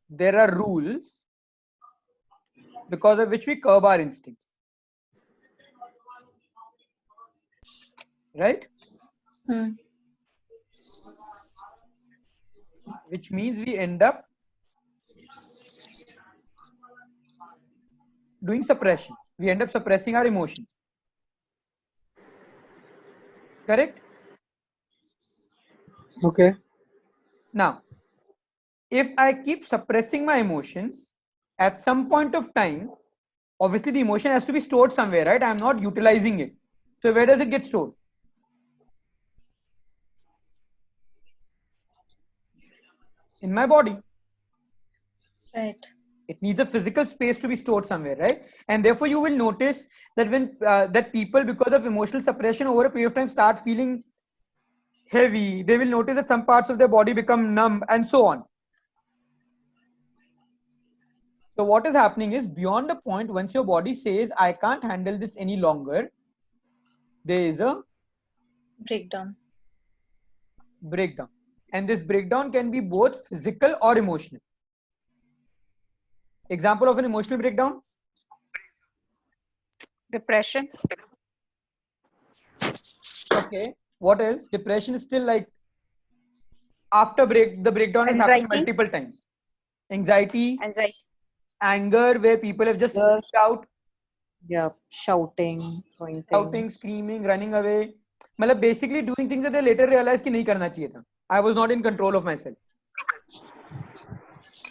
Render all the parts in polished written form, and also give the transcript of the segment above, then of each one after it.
there are rules because of which we curb our instincts. Right? Which means we end up doing suppression. We end up suppressing our emotions. Correct? Okay. Now, if I keep suppressing my emotions, at some point of time, obviously the emotion has to be stored somewhere, right? I'm not utilizing it. So where does it get stored? In my body. Right. It needs a physical space to be stored somewhere, right? And therefore you will notice that when that people, because of emotional suppression over a period of time, start feeling heavy. They will notice that some parts of their body become numb and so on. So what is happening is, beyond a point, once your body says, I can't handle this any longer, there is a Breakdown. breakdown. And this breakdown can be both physical or emotional. Example of an emotional breakdown? Depression. Okay. What else? Depression is still like after the breakdown is happening Anxiety. multiple times. Anxiety, Anxiety. anger, where people have just Yes. freaked out, Yeah, shouting, throwing shouting, things. screaming, running away. मतलब basically doing things that they later realized कि नहीं करना चाहिए था. I was not in control of myself.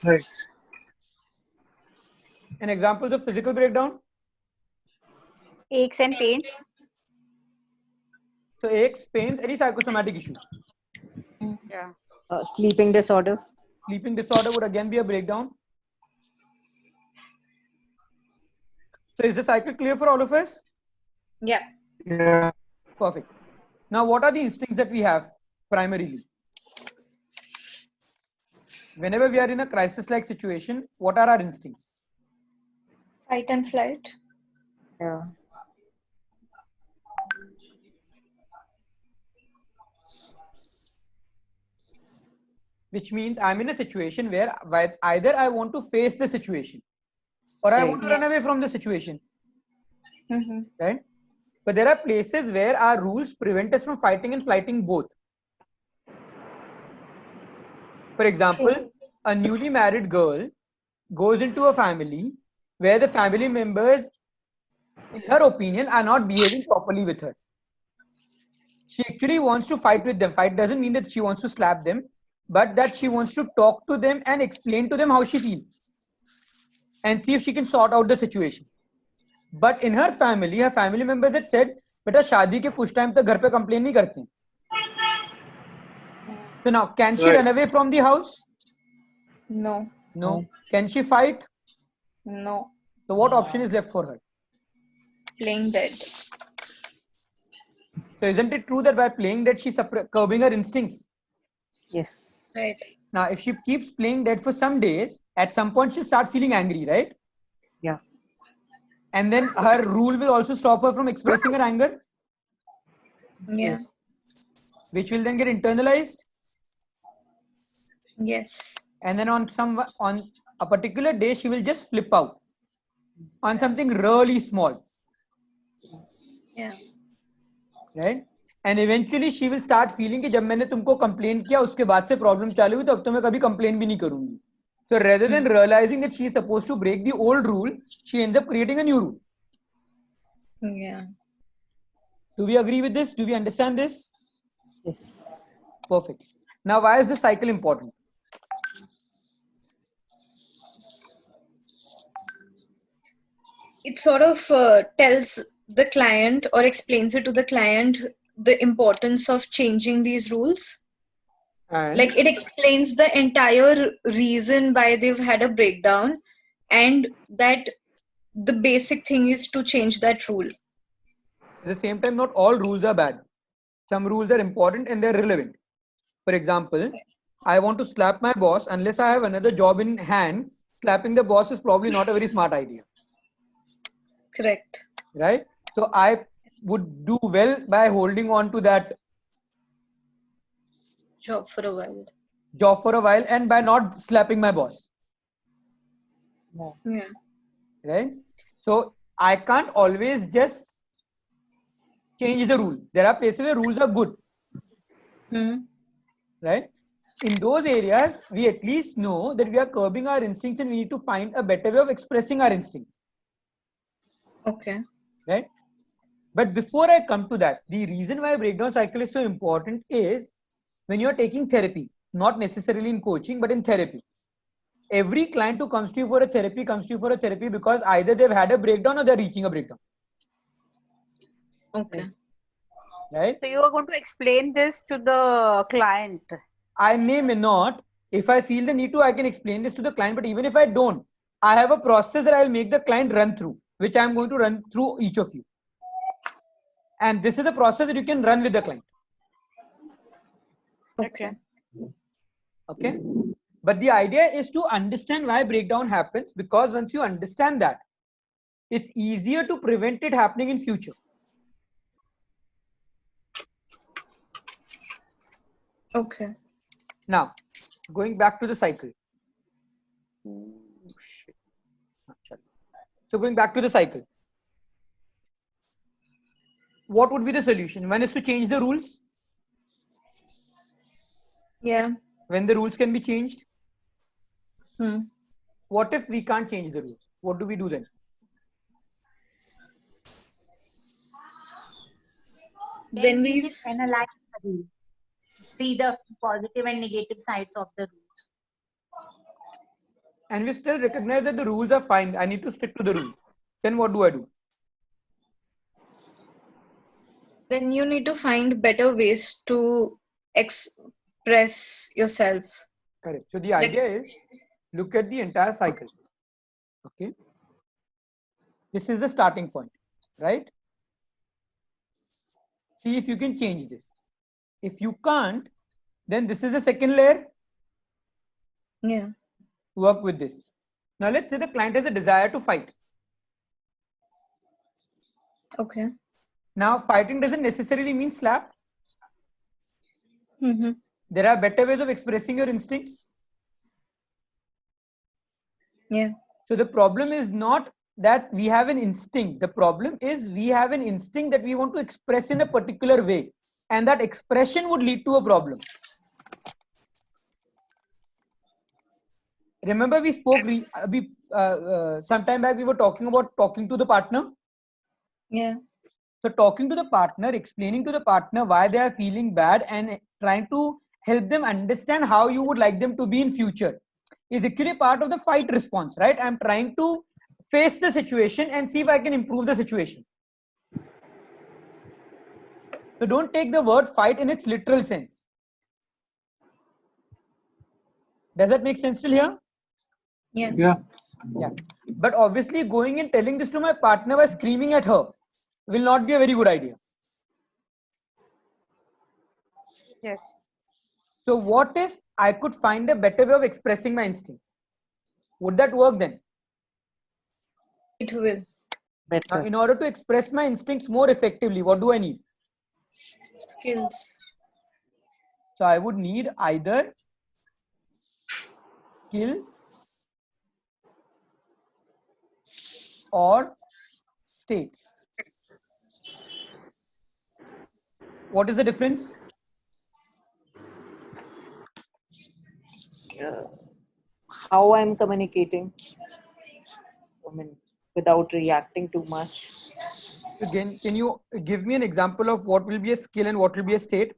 Right. And examples of physical breakdown? Aches and pains. So aches, pains, any psychosomatic issues. Yeah. Sleeping disorder. Sleeping disorder would again be a breakdown. So is the cycle clear for all of us? Yeah. Yeah. Perfect. Now what are the instincts that we have primarily? Whenever we are in a crisis-like situation, what are our instincts? Fight and flight. Yeah. Which means I'm in a situation where either I want to face the situation or I want to run away from the situation, right? But there are places where our rules prevent us from fighting and flighting both. For example, a newly married girl goes into a family where the family members, in her opinion, are not behaving properly with her. She actually wants to fight with them. Fight doesn't mean that she wants to slap them, but that she wants to talk to them and explain to them how she feels and see if she can sort out the situation. But in her family members had said, बेटा शादी के कुछ time तक घर पे complain नहीं करते. So now, can she run away from the house? No. No. Can she fight? No. So what option is left for her? Playing dead. So isn't it true that by playing dead, she's curbing her instincts? Yes. Right. Now, if she keeps playing dead for some days, at some point she'll start feeling angry, right? Yeah. And then her rule will also stop her from expressing her anger, Yes. which will then get internalized. Yes. And then on a particular day, she will just flip out on something really small. Yeah. Right? And eventually she will start feeling कि जब मैंने तुमको complain किया उसके बाद से problem चालू हुई तो अब तो मैं कभी complain भी नहीं करूंगी. So rather than realizing that she is supposed to break the old rule, she ends up creating a new rule. Yeah. Do we agree with this? Do we understand this? Yes. Perfect. Now, why is this cycle important? It sort of tells the client or explains it to the client the importance of changing these rules. And Like it explains the entire reason why they've had a breakdown and that the basic thing is to change that rule. at the same time, not all rules are bad. Some rules are important and they're relevant. For example, I want to slap my boss. Unless I have another job in hand, slapping the boss is probably not a very smart idea. Correct. Right? So I would do well by holding on to that Job for a while. job for a while and by not slapping my boss. Yeah. right? So I can't always just change the rule. There are places where rules are good, Hmm. right? In those areas, we at least know that we are curbing our instincts and we need to find a better way of expressing our instincts, Okay. right? But before I come to that, the reason why breakdown cycle is so important is when you're taking therapy, not necessarily in coaching, but in therapy. Every client who comes to you for a therapy comes to you for a therapy because either they've had a breakdown or they're reaching a breakdown, Okay. right? So you are going to explain this to the client. I may not. If I feel the need to, I can explain this to the client. But even if I don't, I have a process that I'll make the client run through, which I'm going to run through each of you. And this is the process that you can run with the client. Okay. Okay. But the idea is to understand why breakdown happens, because once you understand that, it's easier to prevent it happening in future. Okay. Now, going back to the cycle. So going back to the cycle. What would be the solution? One is to change the rules. Yeah. When the rules can be changed. Hmm. What if we can't change the rules? What do we do then? Then we we just analyze the rule, see the positive and negative sides of the rules. And we still recognize that the rules are fine. I need to stick to the rule. Then what do I do? then you need to find better ways to express yourself. Correct. So the idea is look at the entire cycle. Okay. This is the starting point, right? See if you can change this. If you can't, then this is the second layer. Yeah. Work with this. Now let's say the client has a desire to fight. Okay. Now fighting doesn't necessarily mean slap. Mm-hmm. There are better ways of expressing your instincts. Yeah. So the problem is not that we have an instinct. The problem is we have an instinct that we want to express in a particular way, and that expression would lead to a problem. Remember we spoke sometime back, we were talking about talking to the partner. Yeah. So talking to the partner, explaining to the partner why they are feeling bad and trying to help them understand how you would like them to be in future is actually part of the fight response, right? I'm trying to face the situation and see if I can improve the situation. So don't take the word fight in its literal sense. Does that make sense till here? Yeah. Yeah. But obviously going and telling this to my partner by screaming at her will not be a very good idea. Yes. So what if I could find a better way of expressing my instincts? Would that work then? It will. Now, Better. in order to express my instincts more effectively, what do I need? Skills. So I would need either skills or state. What is the difference? How I'm communicating. I mean, without reacting too much. Again, can you give me an example of what will be a skill and what will be a state?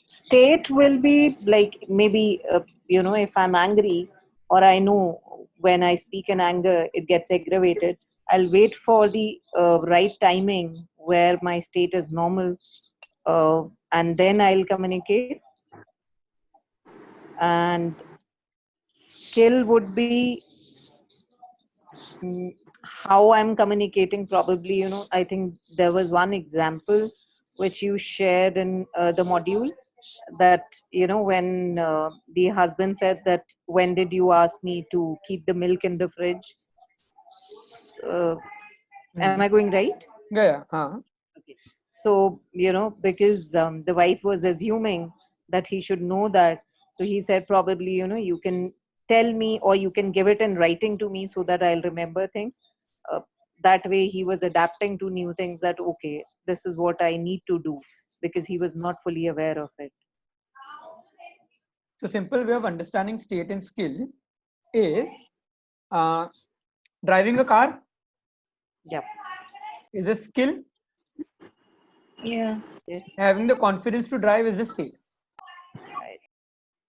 State will be like maybe, if I'm angry or I know when I speak in anger, it gets aggravated. I'll wait for the right timing where my state is normal, and then I'll communicate. And skill would be how I'm communicating. Probably, I think there was one example which you shared in the module, that when the husband said that, when did you ask me to keep the milk in the fridge? uh, am I going right? Yeah. Huh. So because the wife was assuming that he should know that, So he said, probably, you can tell me, or you can give it in writing to me so that I'll remember things. That way he was adapting to new things, that okay, this is what I need to do, because he was not fully aware of it. So simple way of understanding state and skill is driving a car Yep. is a skill. Yeah. Yes. Having the confidence to drive is a state. Right.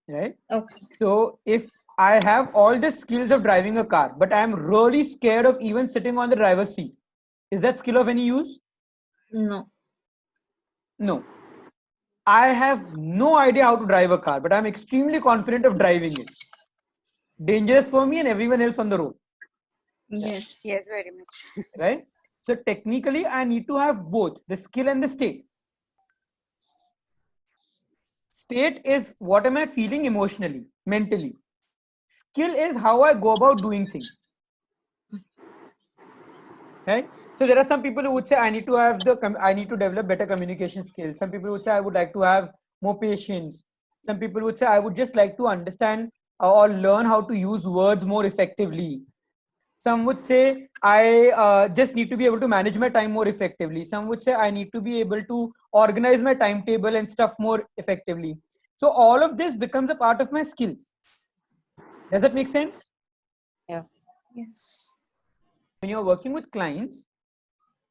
Right? Okay. So if I have all the skills of driving a car, but I am really scared of even sitting on the driver's seat, is that skill of any use? No. No. I have no idea how to drive a car, but I'm extremely confident of driving it. Dangerous for me and everyone else on the road. Yes. Yes, very much. Right? So technically, I need to have both the skill and the state. State is what am I feeling emotionally, mentally. Skill is how I go about doing things. Right? So there are some people who would say I need to develop better communication skills. Some people would say I would like to have more patience. Some people would say I would just like to understand or learn how to use words more effectively. Some would say I just need to be able to manage my time more effectively. Some would say I need to be able to organize my timetable and stuff more effectively. So all of this becomes a part of my skills. Does that make sense? Yeah. Yes. When you're working with clients,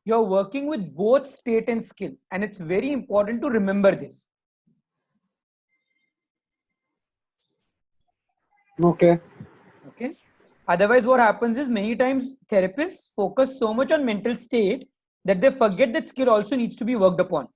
you're working with both state and skill, and it's very important to remember this. Okay. Otherwise what happens is many times therapists focus so much on mental state that they forget that skill also needs to be worked upon.